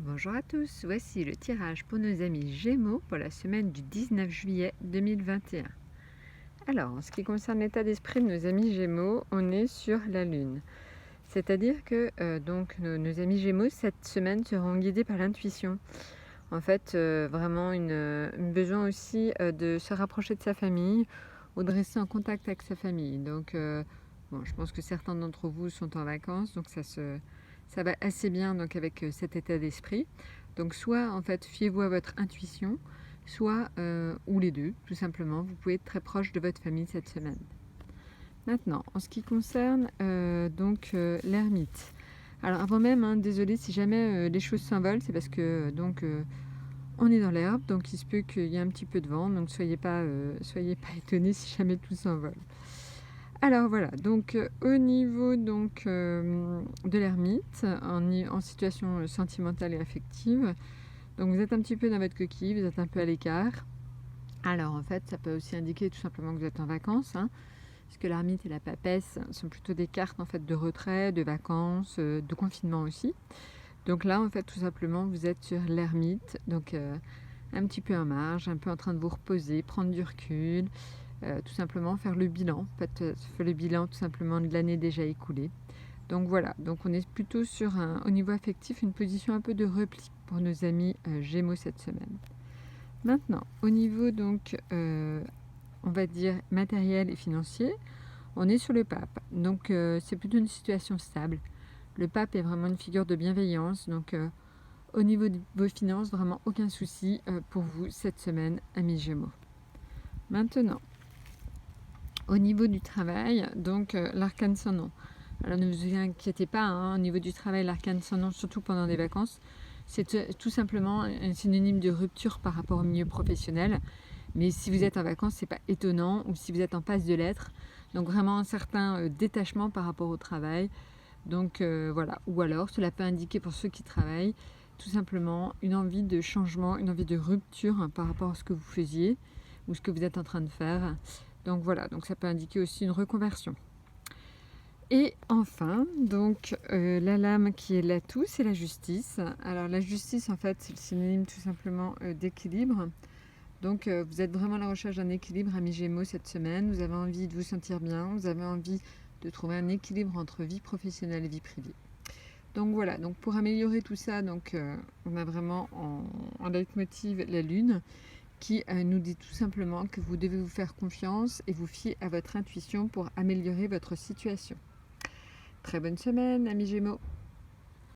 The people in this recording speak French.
Bonjour à tous, voici le tirage pour nos amis Gémeaux pour la semaine du 19 juillet 2021. Alors, en ce qui concerne l'état d'esprit de nos amis Gémeaux, on est sur la Lune. C'est-à-dire que nos amis Gémeaux, cette semaine, seront guidés par l'intuition. En fait, vraiment un besoin aussi de se rapprocher de sa famille ou de rester en contact avec sa famille. Donc, je pense que certains d'entre vous sont en vacances, donc ça va assez bien donc, avec cet état d'esprit. Donc, soit en fait, fiez-vous à votre intuition, soit ou les deux, tout simplement. Vous pouvez être très proche de votre famille cette semaine. Maintenant, en ce qui concerne l'ermite. Alors avant même, désolé si jamais les choses s'envolent, c'est parce que on est dans l'herbe, donc il se peut qu'il y ait un petit peu de vent, donc soyez pas étonnés si jamais tout s'envole. Alors voilà, donc au niveau de l'ermite, en situation sentimentale et affective, donc vous êtes un petit peu dans votre coquille, vous êtes un peu à l'écart. Alors en fait, ça peut aussi indiquer tout simplement que vous êtes en vacances, parce que l'ermite et la papesse sont plutôt des cartes en fait de retrait, de vacances, de confinement aussi. Donc là, en fait, tout simplement, vous êtes sur l'ermite, donc un petit peu en marge, un peu en train de vous reposer, prendre du recul, tout simplement faire le bilan. En fait, faire le bilan tout simplement de l'année déjà écoulée. Donc voilà, donc on est plutôt sur au niveau affectif, une position un peu de repli pour nos amis Gémeaux cette semaine. Maintenant, au niveau on va dire matériel et financier, on est sur le pape. Donc c'est plutôt une situation stable. Le pape est vraiment une figure de bienveillance, donc au niveau de vos finances, vraiment aucun souci pour vous cette semaine, amis Gémeaux. Maintenant, au niveau du travail, donc l'arcane sans nom. Alors ne vous inquiétez pas, au niveau du travail, l'arcane sans nom, surtout pendant des vacances, c'est tout simplement un synonyme de rupture par rapport au milieu professionnel. Mais si vous êtes en vacances, c'est pas étonnant, ou si vous êtes en passe de l'être, donc vraiment un certain détachement par rapport au travail. Donc voilà, ou alors cela peut indiquer pour ceux qui travaillent tout simplement une envie de changement, une envie de rupture par rapport à ce que vous faisiez ou ce que vous êtes en train de faire. Donc voilà, donc ça peut indiquer aussi une reconversion. Et enfin, la lame qui est l'atout, c'est la justice. Alors la justice, en fait, c'est le synonyme tout simplement d'équilibre. Donc vous êtes vraiment à la recherche d'un équilibre, amis Gémeaux, cette semaine. Vous avez envie de vous sentir bien, vous avez envie de trouver un équilibre entre vie professionnelle et vie privée. Donc voilà, donc pour améliorer tout ça, on a vraiment en leitmotiv la Lune qui nous dit tout simplement que vous devez vous faire confiance et vous fier à votre intuition pour améliorer votre situation. Très bonne semaine, amis Gémeaux.